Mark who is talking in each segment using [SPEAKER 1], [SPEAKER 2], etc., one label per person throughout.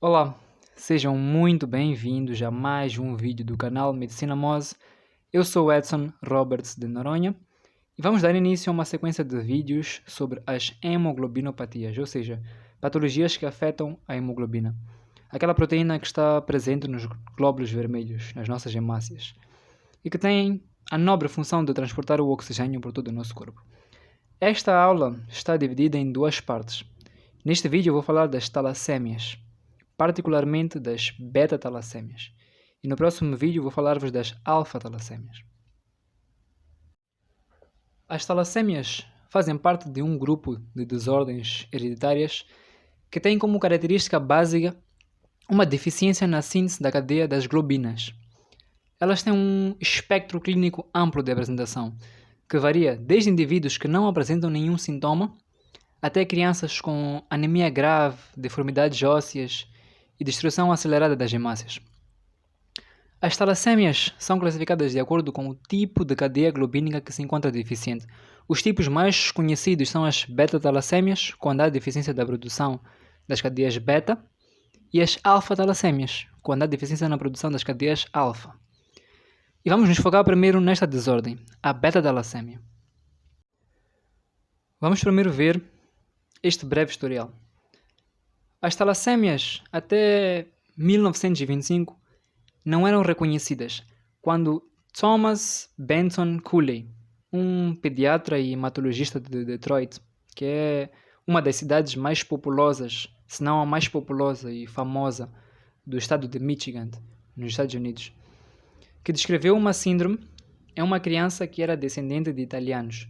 [SPEAKER 1] Olá, sejam muito bem-vindos a mais um vídeo do canal Medicina Mose. Eu sou Edson Roberts de Noronha e vamos dar início a uma sequência de vídeos sobre as hemoglobinopatias, ou seja, patologias que afetam a hemoglobina, aquela proteína que está presente nos glóbulos vermelhos, nas nossas hemácias, e que tem a nobre função de transportar o oxigênio por todo o nosso corpo. Esta aula está dividida em duas partes. Neste vídeo eu vou falar das talassémias, particularmente das beta-talassemias. E no próximo vídeo vou falar-vos das alfa-talassemias. As talassemias fazem parte de um grupo de desordens hereditárias que têm como característica básica uma deficiência na síntese da cadeia das globinas. Elas têm um espectro clínico amplo de apresentação, que varia desde indivíduos que não apresentam nenhum sintoma até crianças com anemia grave, deformidades ósseas e destruição acelerada das hemácias. As talassemias são classificadas de acordo com o tipo de cadeia globínica que se encontra deficiente. Os tipos mais conhecidos são as beta-talassemias, quando há deficiência da produção das cadeias beta, e as alfa-talassemias, quando há deficiência na produção das cadeias alfa. E vamos nos focar primeiro nesta desordem, a beta-talassemia. Vamos primeiro ver este breve historial. As talassemias, até 1925, não eram reconhecidas, quando Thomas Benton Cooley, um pediatra e hematologista de Detroit, que é uma das cidades mais populosas, se não a mais populosa e famosa do estado de Michigan, nos Estados Unidos, que descreveu uma síndrome em uma criança que era descendente de italianos.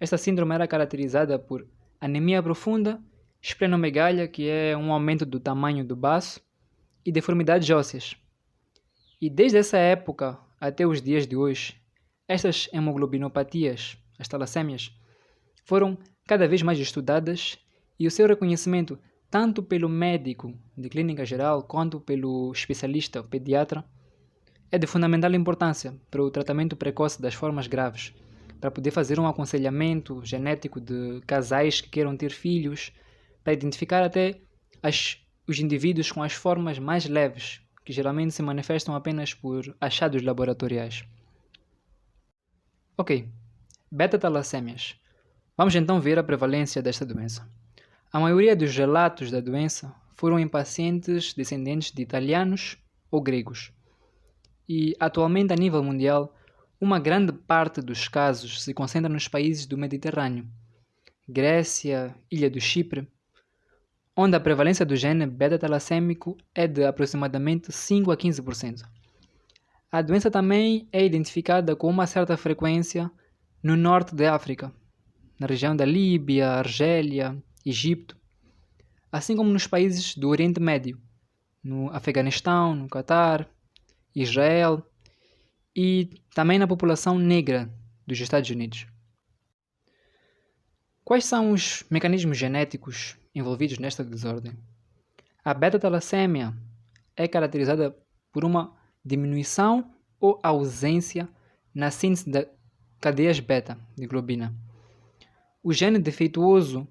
[SPEAKER 1] Esta síndrome era caracterizada por anemia profunda, esplenomegalia, que é um aumento do tamanho do baço, e deformidades ósseas. E desde essa época até os dias de hoje, estas hemoglobinopatias, as talassemias, foram cada vez mais estudadas e o seu reconhecimento, tanto pelo médico de clínica geral quanto pelo especialista pediatra, é de fundamental importância para o tratamento precoce das formas graves, para poder fazer um aconselhamento genético de casais que queiram ter filhos, para identificar até os indivíduos com as formas mais leves, que geralmente se manifestam apenas por achados laboratoriais. Ok, beta-talassemias. Vamos então ver a prevalência desta doença. A maioria dos relatos da doença foram em pacientes descendentes de italianos ou gregos. E atualmente, a nível mundial, uma grande parte dos casos se concentra nos países do Mediterrâneo, Grécia, Ilha do Chipre, onde a prevalência do gene beta-talassêmico é de aproximadamente 5 a 15%. A doença também é identificada com uma certa frequência no norte da África, na região da Líbia, Argélia, Egito, assim como nos países do Oriente Médio, no Afeganistão, no Catar, Israel e também na população negra dos Estados Unidos. Quais são os mecanismos genéticos envolvidos nesta desordem? A beta-talassemia é caracterizada por uma diminuição ou ausência na síntese de cadeias beta de globina. O gene defeituoso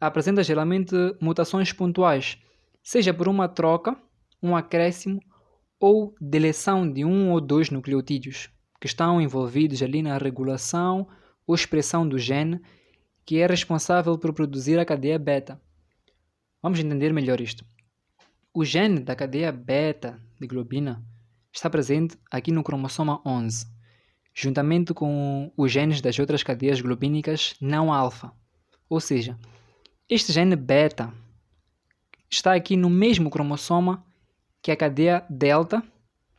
[SPEAKER 1] apresenta geralmente mutações pontuais, seja por uma troca, um acréscimo ou deleção de um ou dois nucleotídeos que estão envolvidos ali na regulação ou expressão do gene que é responsável por produzir a cadeia beta. Vamos entender melhor isto. O gene da cadeia beta de globina está presente aqui no cromossoma 11, juntamente com os genes das outras cadeias globínicas não alfa. Ou seja, este gene beta está aqui no mesmo cromossoma que a cadeia delta,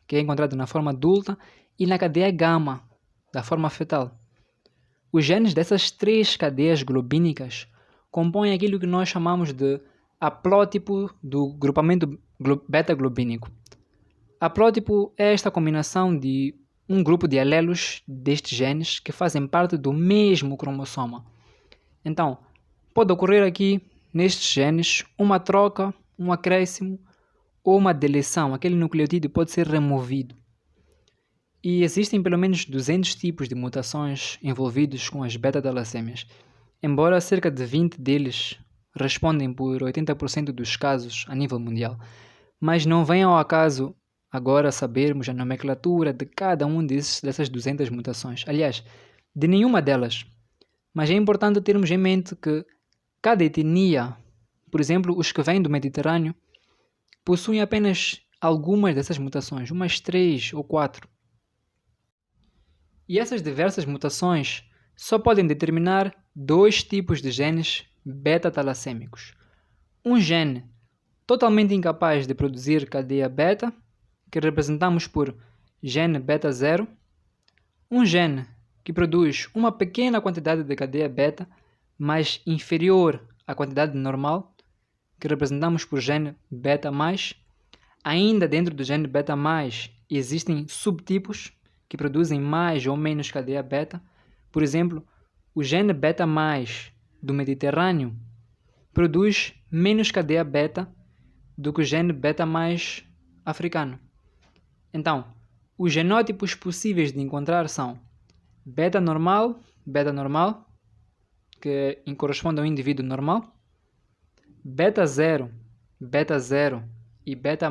[SPEAKER 1] que é encontrada na forma adulta, e na cadeia gama, da forma fetal. Os genes dessas três cadeias globínicas compõem aquilo que nós chamamos de haplótipo do grupamento beta-globínico. Haplótipo é esta combinação de um grupo de alelos destes genes que fazem parte do mesmo cromossoma. Então, pode ocorrer aqui, nestes genes, uma troca, um acréscimo ou uma deleção. Aquele nucleotídeo pode ser removido. E existem pelo menos 200 tipos de mutações envolvidos com as beta-talassemias, embora cerca de 20 deles respondem por 80% dos casos a nível mundial. Mas não vem ao acaso agora sabermos a nomenclatura de cada um dessas 200 mutações. Aliás, de nenhuma delas. Mas é importante termos em mente que cada etnia, por exemplo, os que vêm do Mediterrâneo, possuem apenas algumas dessas mutações, umas 3 ou 4. E essas diversas mutações só podem determinar 2 tipos de genes beta-talassêmicos. Um gene totalmente incapaz de produzir cadeia beta, que representamos por gene beta 0. Um gene que produz uma pequena quantidade de cadeia beta, mas inferior à quantidade normal, que representamos por gene beta+. Ainda dentro do gene beta+, existem subtipos que produzem mais ou menos cadeia beta. Por exemplo, o gene beta+, do Mediterrâneo, produz menos cadeia beta do que o gene beta+ africano. Então, os genótipos possíveis de encontrar são beta normal, que corresponde ao indivíduo normal, beta 0 e beta+,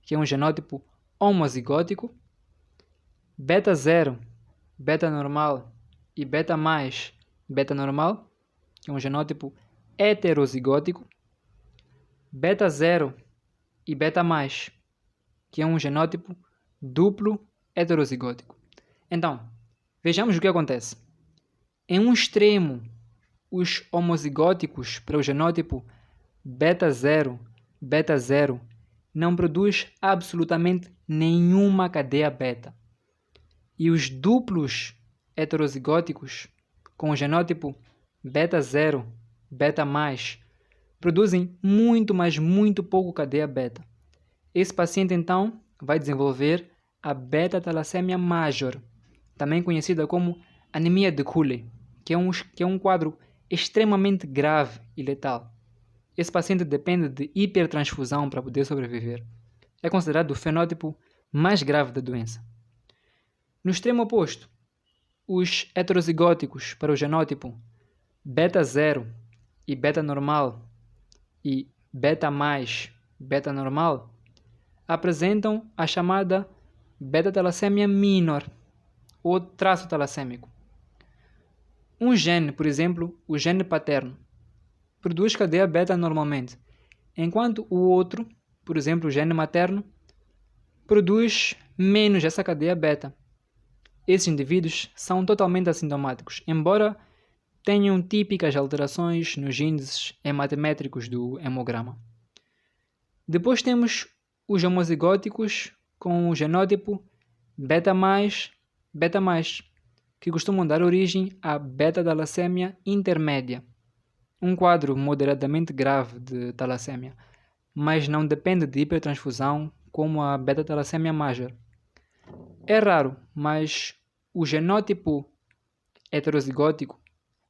[SPEAKER 1] que é um genótipo homozigótico, beta 0, beta normal e beta+, beta normal, que é um genótipo heterozigótico, beta 0 e beta+, que é um genótipo duplo heterozigótico. Então, vejamos o que acontece. Em um extremo, os homozigóticos para o genótipo beta 0 não produz absolutamente nenhuma cadeia beta. E os duplos heterozigóticos com o genótipo beta 0 produzem muito pouco cadeia beta. Esse paciente, então, vai desenvolver a beta-talassemia major, também conhecida como anemia de Cooley, que é um quadro extremamente grave e letal. Esse paciente depende de hipertransfusão para poder sobreviver. É considerado o fenótipo mais grave da doença. No extremo oposto, os heterozigóticos para o genótipo beta 0 e beta normal e beta+, beta normal, apresentam a chamada beta-talassemia minor, ou traço talassêmico. Um gene, por exemplo, o gene paterno, produz cadeia beta normalmente, enquanto o outro, por exemplo, o gene materno, produz menos essa cadeia beta. Esses indivíduos são totalmente assintomáticos, embora tenham típicas alterações nos índices hematométricos do hemograma. Depois temos os homozigóticos com o genótipo beta+, que costumam dar origem à beta-talassemia intermédia, um quadro moderadamente grave de talassemia, mas não depende de hipertransfusão como a beta-talassemia major. É raro, mas o genótipo heterozigótico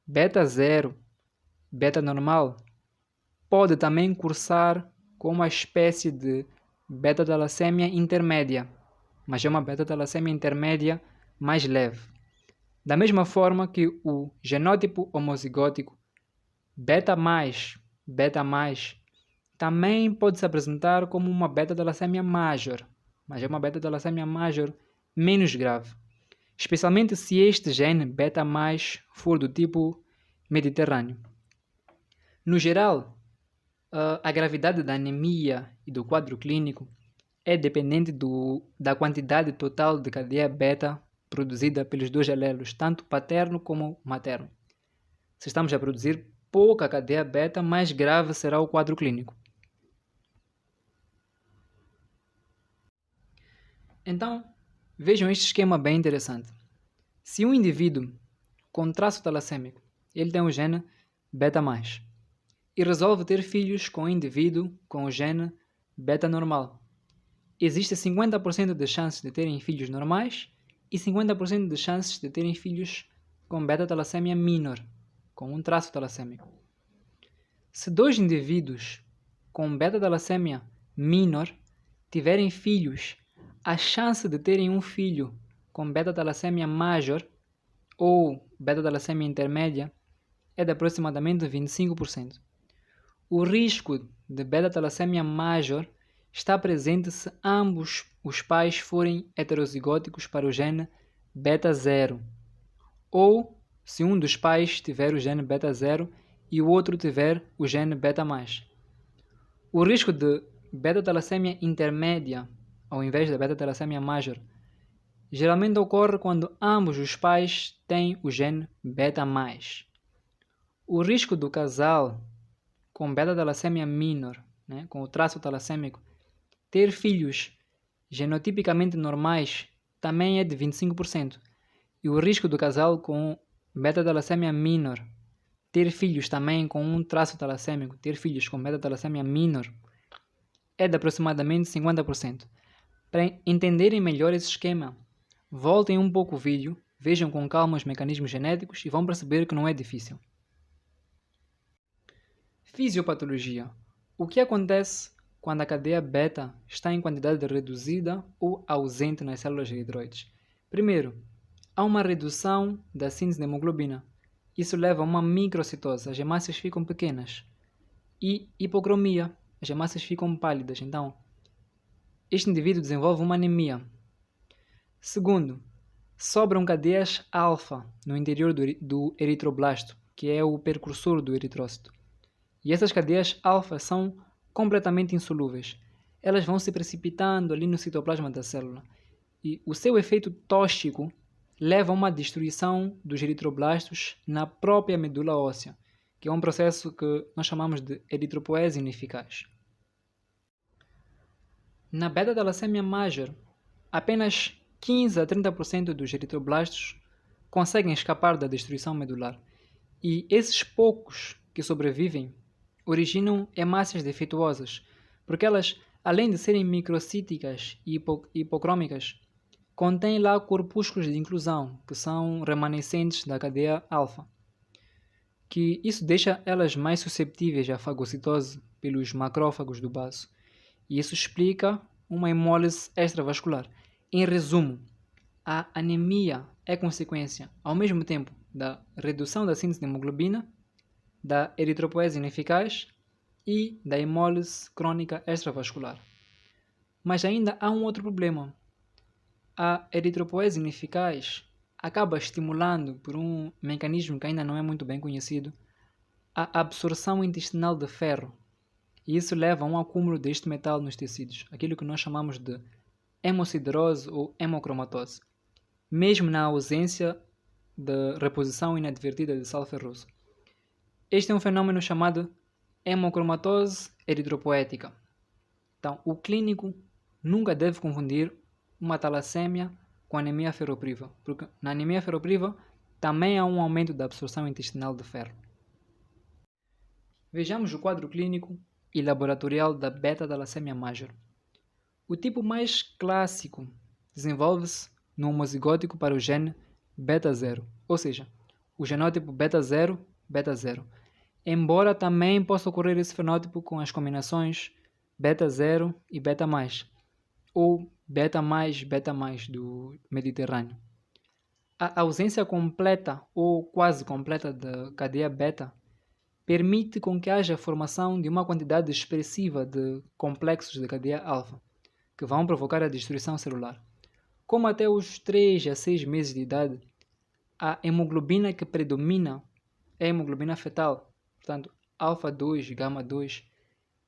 [SPEAKER 1] beta 0, beta normal, pode também cursar com uma espécie de beta-talassemia intermédia, mas é uma beta-talassemia intermédia mais leve. Da mesma forma que o genótipo homozigótico beta+, também pode se apresentar como uma beta-talassemia major, mas é uma beta-talassemia major menos grave, especialmente se este gene beta+ for do tipo mediterrâneo. No geral, a gravidade da anemia e do quadro clínico é dependente da quantidade total de cadeia beta produzida pelos dois alelos, tanto paterno como materno. Se estamos a produzir pouca cadeia beta, mais grave será o quadro clínico. Então, vejam este esquema bem interessante. Se um indivíduo com traço talassêmico, ele tem o gene beta+, e resolve ter filhos com um indivíduo com o gene beta normal, existe 50% de chances de terem filhos normais e 50% de chances de terem filhos com beta-talassemia minor, com um traço talassêmico. Se dois indivíduos com beta-talassemia minor tiverem filhos, a chance de terem um filho com beta-talassemia major ou beta-talassemia intermédia é de aproximadamente 25%. O risco de beta-talassemia major está presente se ambos os pais forem heterozigóticos para o gene beta 0 ou se um dos pais tiver o gene beta 0 e o outro tiver o gene beta+. O risco de beta-talassemia intermédia ao invés da beta-talassemia major geralmente ocorre quando ambos os pais têm o gene beta+. O risco do casal com beta-talassemia minor, com o traço talassêmico, ter filhos genotipicamente normais também é de 25%. E o risco do casal com beta-talassemia minor ter filhos também com um traço talassêmico, ter filhos com beta-talassemia minor, é de aproximadamente 50%. Para entenderem melhor esse esquema, voltem um pouco o vídeo, vejam com calma os mecanismos genéticos e vão perceber que não é difícil. Fisiopatologia. O que acontece quando a cadeia beta está em quantidade reduzida ou ausente nas células eritroides? Primeiro, há uma redução da síntese de hemoglobina. Isso leva a uma microcitose, as hemácias ficam pequenas. E hipocromia, as hemácias ficam pálidas. Então, este indivíduo desenvolve uma anemia. Segundo, sobram cadeias alfa no interior do eritroblasto, que é o precursor do eritrócito. E essas cadeias alfa são completamente insolúveis. Elas vão se precipitando ali no citoplasma da célula. E o seu efeito tóxico leva a uma destruição dos eritroblastos na própria medula óssea, que é um processo que nós chamamos de eritropoese ineficaz. Na beta-talassemia major, apenas 15 a 30% dos eritroblastos conseguem escapar da destruição medular. E esses poucos que sobrevivem originam hemácias defeituosas, porque elas, além de serem microcíticas e hipocrômicas, contêm lá corpúsculos de inclusão, que são remanescentes da cadeia alfa, que isso deixa elas mais susceptíveis à fagocitose pelos macrófagos do baço, e isso explica uma hemólise extravascular. Em resumo, a anemia é consequência, ao mesmo tempo, da redução da síntese de hemoglobina, da eritropoese ineficaz e da hemólise crônica extravascular. Mas ainda há um outro problema. A eritropoese ineficaz acaba estimulando, por um mecanismo que ainda não é muito bem conhecido, a absorção intestinal de ferro. E isso leva a um acúmulo deste metal nos tecidos, aquilo que nós chamamos de hemosiderose ou hemocromatose, mesmo na ausência de reposição inadvertida de sal ferroso. Este é um fenômeno chamado hemocromatose eritropoética. Então, o clínico nunca deve confundir uma talassemia com anemia ferropriva, porque na anemia ferropriva também há um aumento da absorção intestinal de ferro. Vejamos o quadro clínico e laboratorial da beta-talassemia major. O tipo mais clássico desenvolve-se no homozigótico para o gene beta 0, ou seja, o genótipo beta 0, beta 0. Embora também possa ocorrer esse fenótipo com as combinações beta 0 e beta+, ou beta+, beta+, do Mediterrâneo. A ausência completa ou quase completa da cadeia beta permite com que haja a formação de uma quantidade expressiva de complexos de cadeia alfa, que vão provocar a destruição celular. Como até os 3 a 6 meses de idade, a hemoglobina que predomina é a hemoglobina fetal, portanto, alfa 2, gama 2,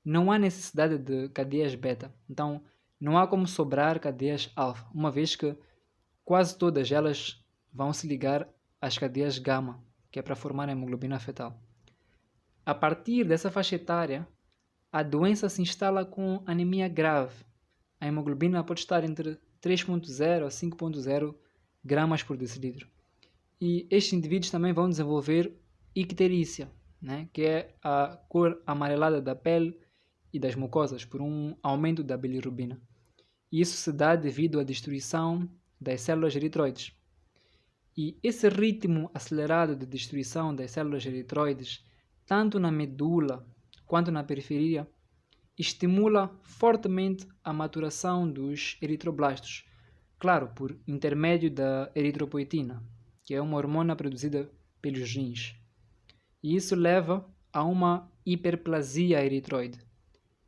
[SPEAKER 1] não há necessidade de cadeias beta. Então, não há como sobrar cadeias alfa, uma vez que quase todas elas vão se ligar às cadeias gama, que é para formar a hemoglobina fetal. A partir dessa faixa etária, a doença se instala com anemia grave. A hemoglobina pode estar entre 3,0 a 5,0 gramas por decilitro. E estes indivíduos também vão desenvolver icterícia, que é a cor amarelada da pele e das mucosas por um aumento da bilirrubina. E isso se dá devido à destruição das células eritroides. E esse ritmo acelerado de destruição das células eritroides, tanto na medula quanto na periferia, estimula fortemente a maturação dos eritroblastos, claro, por intermédio da eritropoetina, que é uma hormona produzida pelos rins. E isso leva a uma hiperplasia eritroide.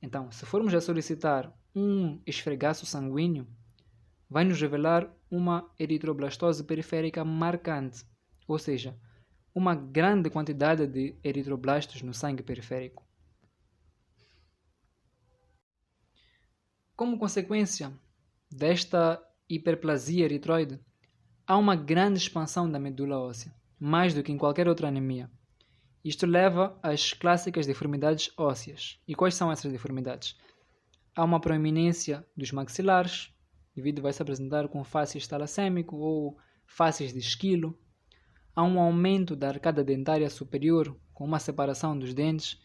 [SPEAKER 1] Então, se formos a solicitar um esfregaço sanguíneo, vai nos revelar uma eritroblastose periférica marcante, ou seja, uma grande quantidade de eritroblastos no sangue periférico. Como consequência desta hiperplasia eritroide, há uma grande expansão da medula óssea, mais do que em qualquer outra anemia. Isto leva às clássicas deformidades ósseas. E quais são essas deformidades? Há uma proeminência dos maxilares, o indivíduo vai se apresentar com fáscias talassêmico ou fáscias de esquilo. Há um aumento da arcada dentária superior, com uma separação dos dentes,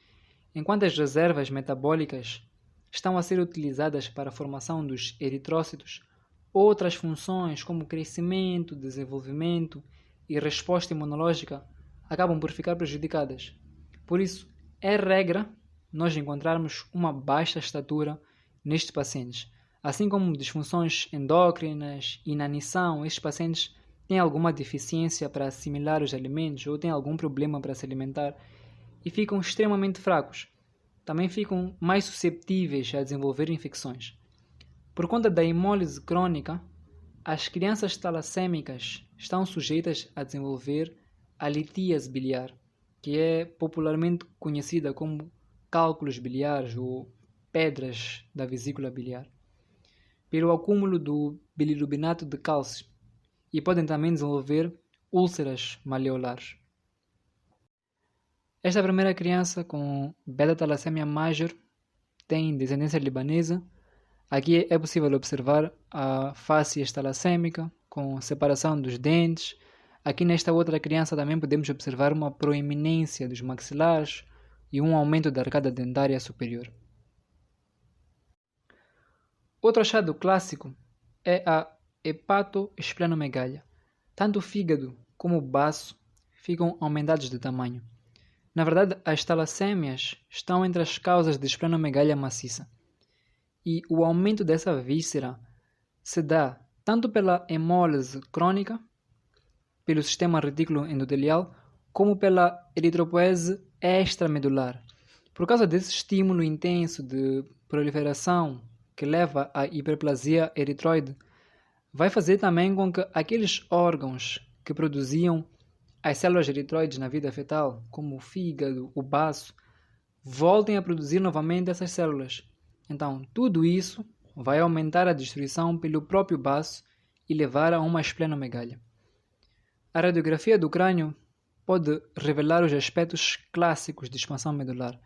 [SPEAKER 1] enquanto as reservas metabólicas estão a ser utilizadas para a formação dos eritrócitos. Outras funções, como crescimento, desenvolvimento e resposta imunológica, acabam por ficar prejudicadas. Por isso, é regra nós encontrarmos uma baixa estatura nestes pacientes. Assim como disfunções endócrinas, inanição, estes pacientes têm alguma deficiência para assimilar os alimentos ou têm algum problema para se alimentar e ficam extremamente fracos. Também ficam mais susceptíveis a desenvolver infecções. Por conta da hemólise crônica, as crianças talassêmicas estão sujeitas a desenvolver a litíase biliar, que é popularmente conhecida como cálculos biliares ou pedras da vesícula biliar, pelo acúmulo do bilirubinato de cálcio, e podem também desenvolver úlceras maleolares. Esta primeira criança com beta-talassemia major tem descendência libanesa. Aqui é possível observar a face talassêmica com separação dos dentes. Aqui nesta outra criança também podemos observar uma proeminência dos maxilares e um aumento da arcada dentária superior. Outro achado clássico é a hepatoesplenomegalia. Tanto o fígado como o baço ficam aumentados de tamanho. Na verdade, as talassêmias estão entre as causas de esplenomegalia maciça. E o aumento dessa víscera se dá tanto pela hemólise crônica, pelo sistema retículo endotelial, como pela eritropoese extramedular. Por causa desse estímulo intenso de proliferação que leva à hiperplasia eritroide, vai fazer também com que aqueles órgãos que produziam as células eritroides na vida fetal, como o fígado, o baço, voltem a produzir novamente essas células. Então, tudo isso vai aumentar a destruição pelo próprio baço e levar a uma esplenomegalia. A radiografia do crânio pode revelar os aspectos clássicos de expansão medular.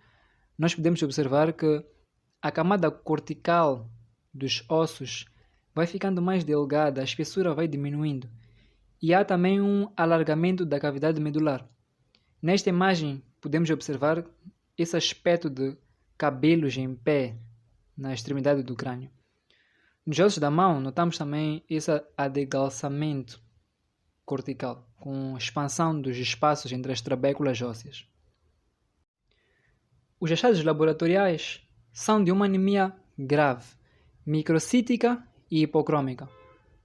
[SPEAKER 1] Nós podemos observar que a camada cortical dos ossos vai ficando mais delgada, a espessura vai diminuindo e há também um alargamento da cavidade medular. Nesta imagem podemos observar esse aspecto de cabelos em pé na extremidade do crânio. Nos ossos da mão notamos também esse adegalçamento cortical, com expansão dos espaços entre as trabéculas ósseas. Os achados laboratoriais são de uma anemia grave, microcítica e hipocrômica,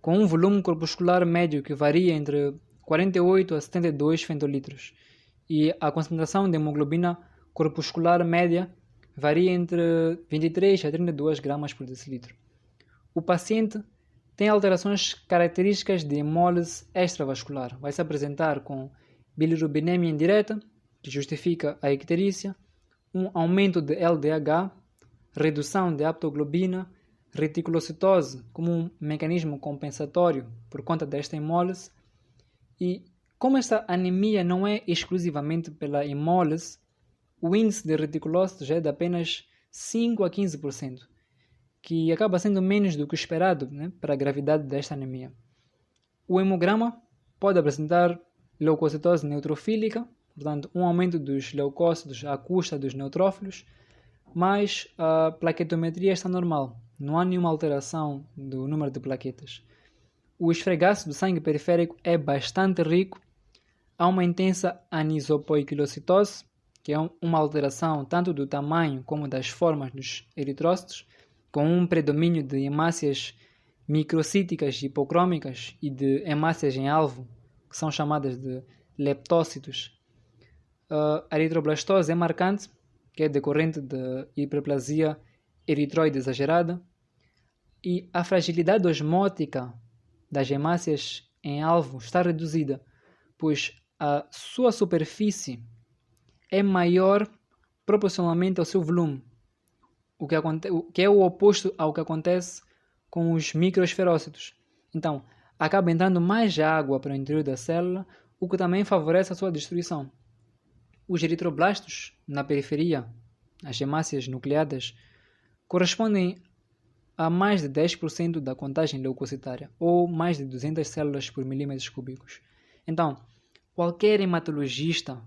[SPEAKER 1] com um volume corpuscular médio que varia entre 48 a 72 fentolitros e a concentração de hemoglobina corpuscular média varia entre 23 a 32 gramas por decilitro. O paciente tem alterações características de hemólise extravascular. Vai se apresentar com bilirubinemia indireta, que justifica a icterícia, um aumento de LDH, redução de aptoglobina, reticulocitose como um mecanismo compensatório por conta desta hemólise. E como esta anemia não é exclusivamente pela hemólise, o índice de reticulócitos é de apenas 5 a 15%, que acaba sendo menos do que o esperado, para a gravidade desta anemia. O hemograma pode apresentar leucocitose neutrofílica, portanto, um aumento dos leucócitos à custa dos neutrófilos, mas a plaquetometria está normal, não há nenhuma alteração do número de plaquetas. O esfregaço do sangue periférico é bastante rico, há uma intensa anisopoiquilocitose, que é uma alteração tanto do tamanho como das formas dos eritrócitos, com um predomínio de hemácias microcíticas hipocrômicas e de hemácias em alvo, que são chamadas de leptócitos. A eritroblastose é marcante, que é decorrente de hiperplasia eritroide exagerada, e a fragilidade osmótica das hemácias em alvo está reduzida, pois a sua superfície é maior proporcionalmente ao seu volume, o que é o oposto ao que acontece com os microesferócitos. Então, acaba entrando mais água para o interior da célula, o que também favorece a sua destruição. Os eritroblastos na periferia, as hemácias nucleadas, correspondem a mais de 10% da contagem leucocitária, ou mais de 200 células por milímetros cúbicos. Então, qualquer hematologista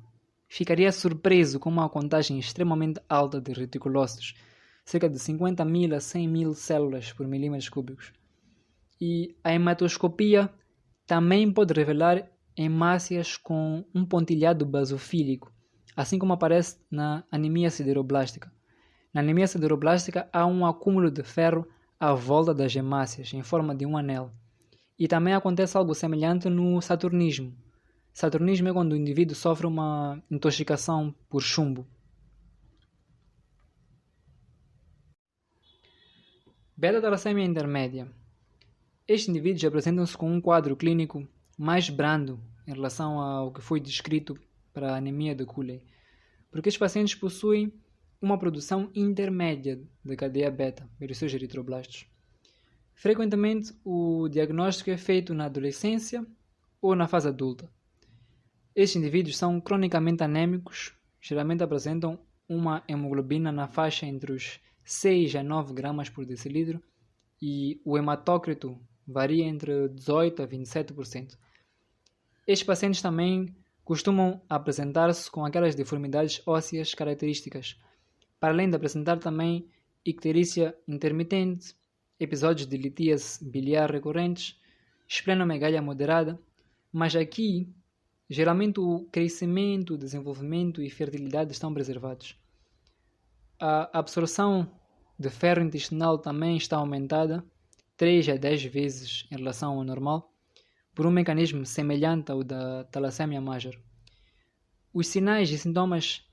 [SPEAKER 1] ficaria surpreso com uma contagem extremamente alta de reticulócitos, cerca de 50.000 a 100.000 células por milímetros cúbicos. E a hematoscopia também pode revelar hemácias com um pontilhado basofílico, assim como aparece na anemia sideroblástica. Na anemia sideroblástica há um acúmulo de ferro à volta das hemácias, em forma de um anel. E também acontece algo semelhante no saturnismo. Saturnismo é quando o indivíduo sofre uma intoxicação por chumbo. Beta-talassemia intermédia. Estes indivíduos apresentam-se com um quadro clínico mais brando em relação ao que foi descrito para a anemia de Cooley, porque estes pacientes possuem uma produção intermédia de cadeia beta pelos seus eritroblastos. Frequentemente, o diagnóstico é feito na adolescência ou na fase adulta. Estes indivíduos são cronicamente anêmicos, geralmente apresentam uma hemoglobina na faixa entre os 6 a 9 gramas por decilitro e o hematócrito varia entre 18 a 27%. Estes pacientes também costumam apresentar-se com aquelas deformidades ósseas características, para além de apresentar também icterícia intermitente, episódios de litíase biliar recorrentes, esplenomegalia moderada, mas aqui, geralmente o crescimento, desenvolvimento e fertilidade estão preservados. A absorção de ferro intestinal também está aumentada 3 a 10 vezes em relação ao normal, por um mecanismo semelhante ao da talassemia major. Os sinais e sintomas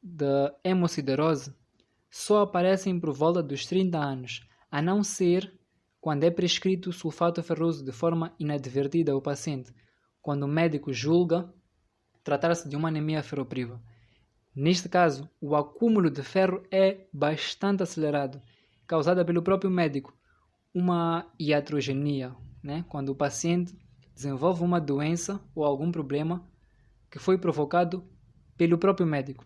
[SPEAKER 1] da hemosiderose só aparecem por volta dos 30 anos, a não ser quando é prescrito sulfato ferroso de forma inadvertida ao paciente, quando o médico julga tratar-se de uma anemia ferropriva. Neste caso, o acúmulo de ferro é bastante acelerado, causada pelo próprio médico, uma iatrogenia, quando o paciente desenvolve uma doença ou algum problema que foi provocado pelo próprio médico.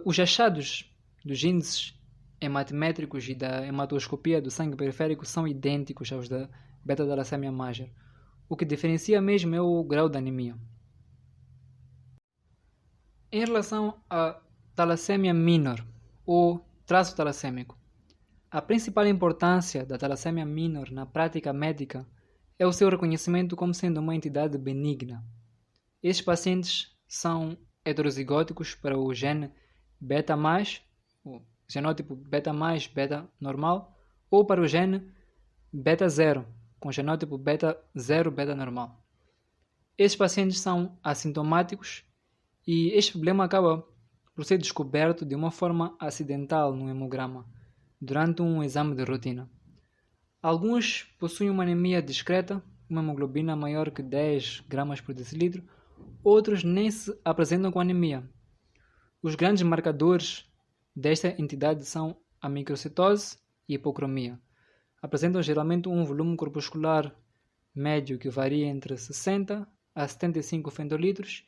[SPEAKER 1] Os achados dos índices hematimétricos e da hematoscopia do sangue periférico são idênticos aos da beta-talassemia major. O que diferencia mesmo é o grau de anemia. Em relação à talassemia minor, ou traço talassêmico, a principal importância da talassemia minor na prática médica é o seu reconhecimento como sendo uma entidade benigna. Estes pacientes são heterozigóticos para o gene beta+, o genótipo beta+, beta normal, ou para o gene beta 0, com genótipo beta 0, beta normal. Estes pacientes são assintomáticos e este problema acaba por ser descoberto de uma forma acidental no hemograma, durante um exame de rotina. Alguns possuem uma anemia discreta, uma hemoglobina maior que 10 gramas por decilitro, outros nem se apresentam com anemia. Os grandes marcadores desta entidade são a microcitose e a hipocromia. Apresentam geralmente um volume corpuscular médio que varia entre 60 a 75 fentolitros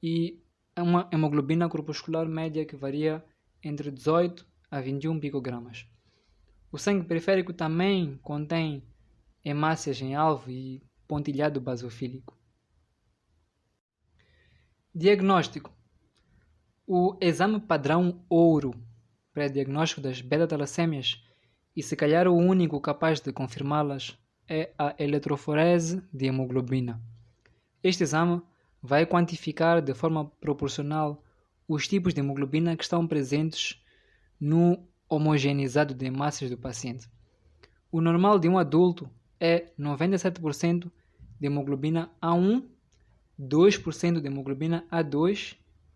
[SPEAKER 1] e uma hemoglobina corpuscular média que varia entre 18 a 21 picogramas. O sangue periférico também contém hemácias em alvo e pontilhado basofílico. Diagnóstico. O exame padrão ouro para diagnóstico das beta-talassemias, e se calhar o único capaz de confirmá-las, é a eletroforese de hemoglobina. Este exame vai quantificar de forma proporcional os tipos de hemoglobina que estão presentes no homogeneizado de hemácias do paciente. O normal de um adulto é 97% de hemoglobina A1, 2% de hemoglobina A2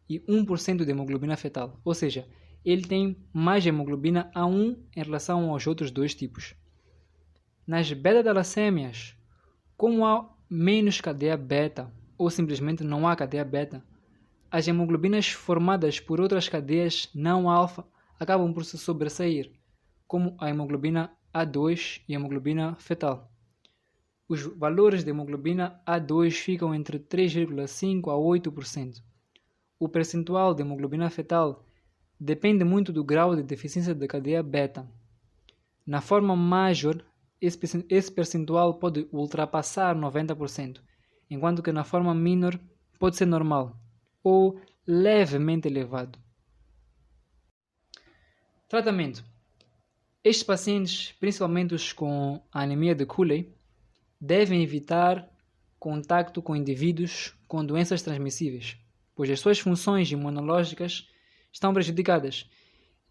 [SPEAKER 1] e 1% de hemoglobina fetal, ou seja, ele tem mais hemoglobina A1 em relação aos outros dois tipos. Nas beta-talassêmias, como há menos cadeia beta, ou simplesmente não há cadeia beta, as hemoglobinas formadas por outras cadeias não alfa acabam por se sobressair, como a hemoglobina A2 e a hemoglobina fetal. Os valores de hemoglobina A2 ficam entre 3,5% a 8%. O percentual de hemoglobina fetal depende muito do grau de deficiência da cadeia beta. Na forma major, esse percentual pode ultrapassar 90%, enquanto que na forma minor pode ser normal ou levemente elevado. Tratamento. Estes pacientes, principalmente os com anemia de Cooley, devem evitar contacto com indivíduos com doenças transmissíveis, pois as suas funções imunológicas estão prejudicadas.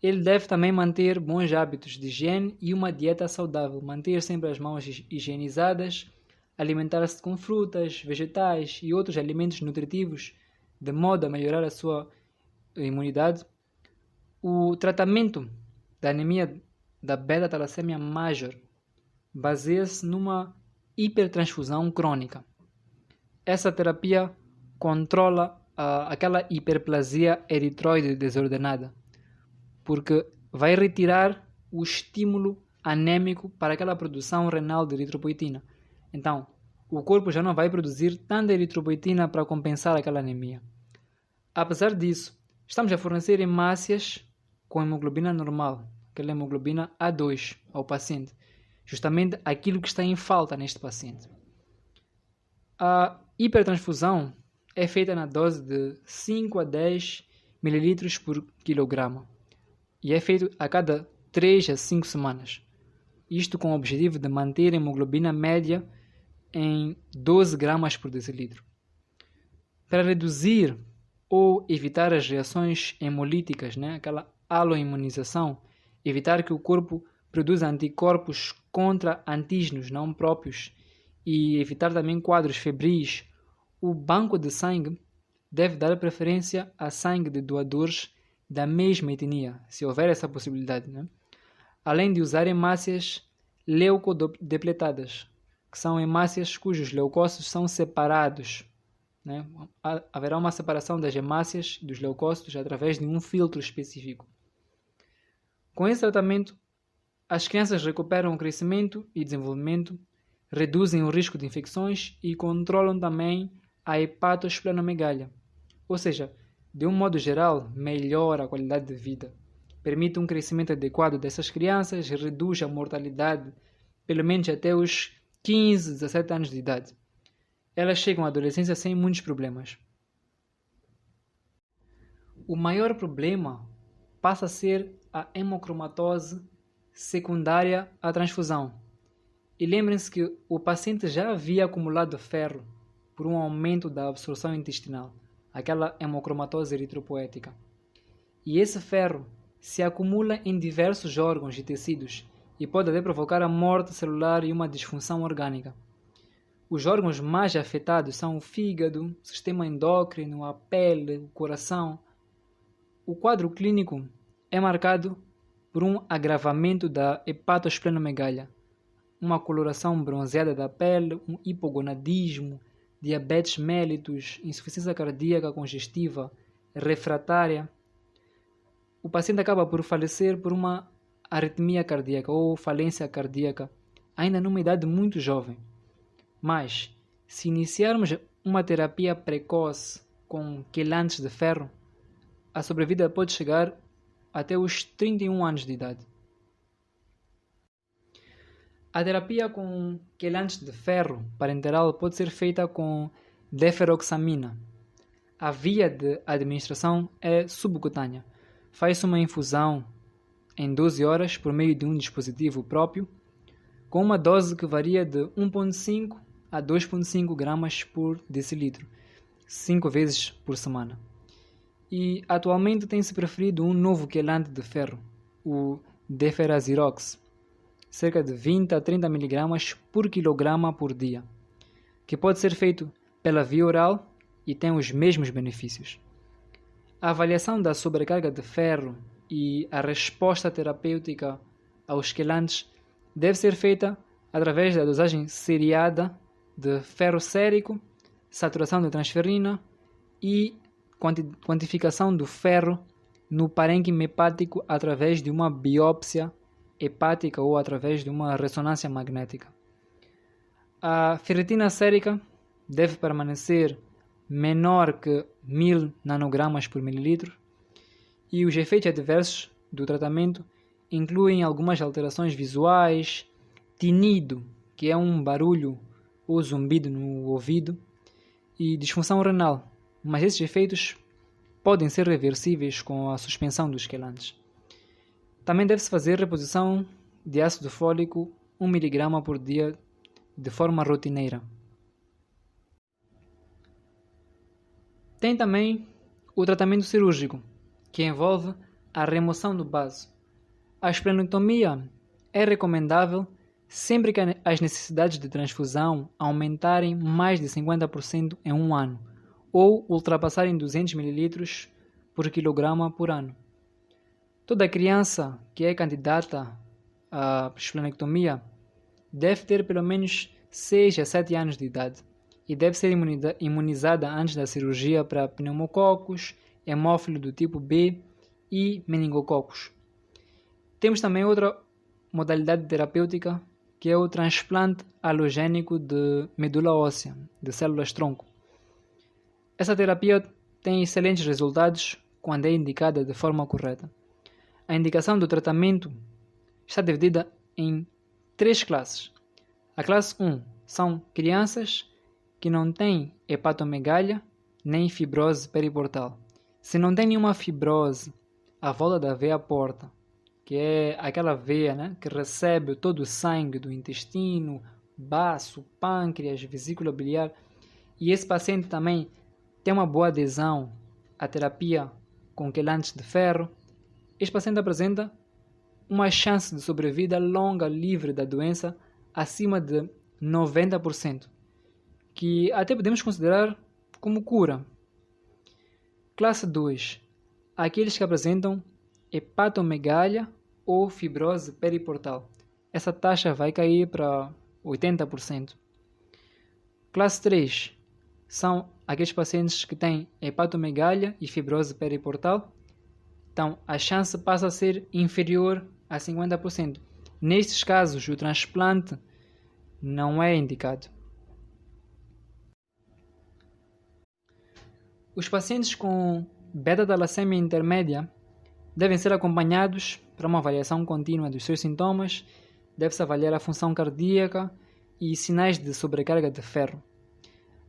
[SPEAKER 1] Ele deve também manter bons hábitos de higiene e uma dieta saudável, manter sempre as mãos higienizadas, alimentar-se com frutas, vegetais e outros alimentos nutritivos, de modo a melhorar a sua imunidade. O tratamento da anemia da beta-talassemia major baseia-se numa hipertransfusão crônica. Essa terapia controla aquela hiperplasia eritroide desordenada, porque vai retirar o estímulo anêmico para aquela produção renal de eritropoetina. Então, o corpo já não vai produzir tanta eritropoetina para compensar aquela anemia. Apesar disso, estamos a fornecer hemácias com hemoglobina normal, aquela hemoglobina A2 ao paciente, justamente aquilo que está em falta neste paciente. A hipertransfusão é feita na dose de 5 a 10 ml por quilograma e é feito a cada 3 a 5 semanas. Isto com o objetivo de manter a hemoglobina média em 12 gramas por decilitro. Para reduzir ou evitar as reações hemolíticas, aquela aloimunização, evitar que o corpo produza anticorpos contra antígenos não próprios e evitar também quadros febris, o banco de sangue deve dar preferência a sangue de doadores da mesma etnia, se houver essa possibilidade, além de usar hemácias leucodepletadas, que são hemácias cujos leucócitos são separados. Haverá uma separação das hemácias e dos leucócitos através de um filtro específico. Com esse tratamento, as crianças recuperam o crescimento e desenvolvimento, reduzem o risco de infecções e controlam também a hepatosplenomegalia, ou seja, de um modo geral, melhora a qualidade de vida, permite um crescimento adequado dessas crianças e reduz a mortalidade, pelo menos até os 15, 17 anos de idade. Elas chegam à adolescência sem muitos problemas. O maior problema passa a ser a hemocromatose secundária à transfusão. E lembrem-se que o paciente já havia acumulado ferro por um aumento da absorção intestinal, aquela hemocromatose eritropoética. E esse ferro se acumula em diversos órgãos e tecidos e pode até provocar a morte celular e uma disfunção orgânica. Os órgãos mais afetados são o fígado, o sistema endócrino, a pele, o coração. O quadro clínico é marcado por um agravamento da hepatosplenomegalia, uma coloração bronzeada da pele, um hipogonadismo, diabetes mellitus, insuficiência cardíaca congestiva, refratária. O paciente acaba por falecer por uma arritmia cardíaca ou falência cardíaca, ainda numa idade muito jovem. Mas, se iniciarmos uma terapia precoce com quelantes de ferro, a sobrevida pode chegar até os 31 anos de idade. A terapia com quelantes de ferro parenteral pode ser feita com deferoxamina. A via de administração é subcutânea. Faz-se uma infusão em 12 horas por meio de um dispositivo próprio, com uma dose que varia de 1,5 a 2,5 gramas por decilitro, 5 vezes por semana. E atualmente tem-se preferido um novo quelante de ferro, o Deferazirox, cerca de 20 a 30 mg por quilograma por dia, que pode ser feito pela via oral e tem os mesmos benefícios. A avaliação da sobrecarga de ferro e a resposta terapêutica aos quelantes deve ser feita através da dosagem seriada de ferro sérico, saturação de transferrina e quantificação do ferro no parênquima hepático através de uma biópsia hepática ou através de uma ressonância magnética. A ferritina sérica deve permanecer menor que 1000 nanogramas por mililitro e os efeitos adversos do tratamento incluem algumas alterações visuais, tinido, que é um barulho ou zumbido no ouvido, e disfunção renal, mas esses efeitos podem ser reversíveis com a suspensão dos quelantes. Também deve-se fazer reposição de ácido fólico 1 mg por dia de forma rotineira. Tem também o tratamento cirúrgico, que envolve a remoção do baço. A esplenectomia é recomendável sempre que as necessidades de transfusão aumentarem mais de 50% em um ano ou ultrapassarem 200 ml por quilograma por ano. Toda criança que é candidata à esplenectomia deve ter pelo menos 6 a 7 anos de idade e deve ser imunizada antes da cirurgia para pneumococos, hemófilo do tipo B e meningococos. Temos também outra modalidade terapêutica que é o transplante halogênico de medula óssea, de células-tronco. Essa terapia tem excelentes resultados quando é indicada de forma correta. A indicação do tratamento está dividida em 3 classes. A classe 1 são crianças que não têm hepatomegália nem fibrose periportal. Se não tem nenhuma fibrose à volta da veia porta, que é aquela veia, que recebe todo o sangue do intestino, baço, pâncreas, vesícula biliar, e esse paciente também tem uma boa adesão à terapia com quelantes de ferro, este paciente apresenta uma chance de sobrevida longa livre da doença acima de 90%, que até podemos considerar como cura. Classe 2. Aqueles que apresentam hepatomegália ou fibrose periportal. Essa taxa vai cair para 80%. Classe 3. São aqueles pacientes que têm hepatomegália e fibrose periportal. Então, a chance passa a ser inferior a 50%. Nestes casos, o transplante não é indicado. Os pacientes com beta-talassemia intermédia devem ser acompanhados para uma avaliação contínua dos seus sintomas, deve-se avaliar a função cardíaca e sinais de sobrecarga de ferro.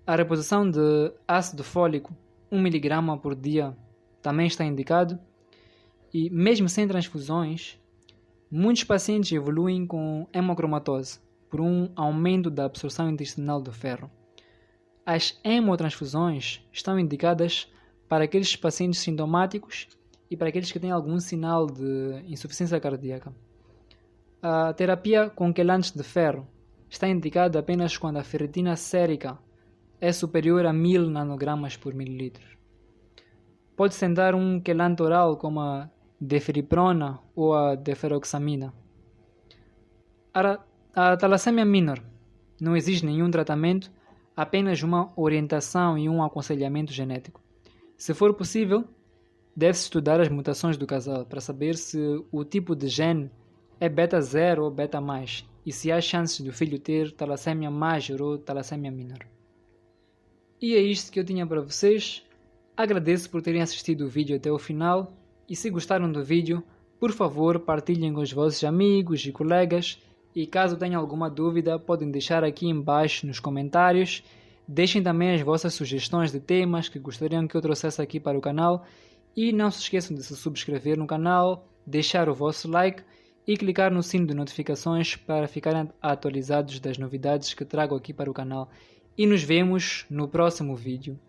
[SPEAKER 1] A reposição de ácido fólico 1 mg por dia também está indicado e, mesmo sem transfusões, muitos pacientes evoluem com hemocromatose por um aumento da absorção intestinal do ferro. As hemotransfusões estão indicadas para aqueles pacientes sintomáticos e para aqueles que têm algum sinal de insuficiência cardíaca. A terapia com quelantes de ferro está indicada apenas quando a ferritina sérica é superior a 1000 nanogramas por mililitro. Pode-se dar um quelante oral como a deferiprona ou a deferoxamina. A talassemia minor não exige nenhum tratamento, apenas uma orientação e um aconselhamento genético. Se for possível, deve-se estudar as mutações do casal para saber se o tipo de gene é beta 0 ou beta+, e se há chances do filho ter talassemia major ou talassemia minor. E é isto que eu tinha para vocês. Agradeço por terem assistido o vídeo até o final e se gostaram do vídeo, por favor partilhem com os vossos amigos e colegas e caso tenham alguma dúvida podem deixar aqui embaixo nos comentários. Deixem também as vossas sugestões de temas que gostariam que eu trouxesse aqui para o canal e não se esqueçam de se subscrever no canal, deixar o vosso like e clicar no sino de notificações para ficarem atualizados das novidades que trago aqui para o canal. E nos vemos no próximo vídeo.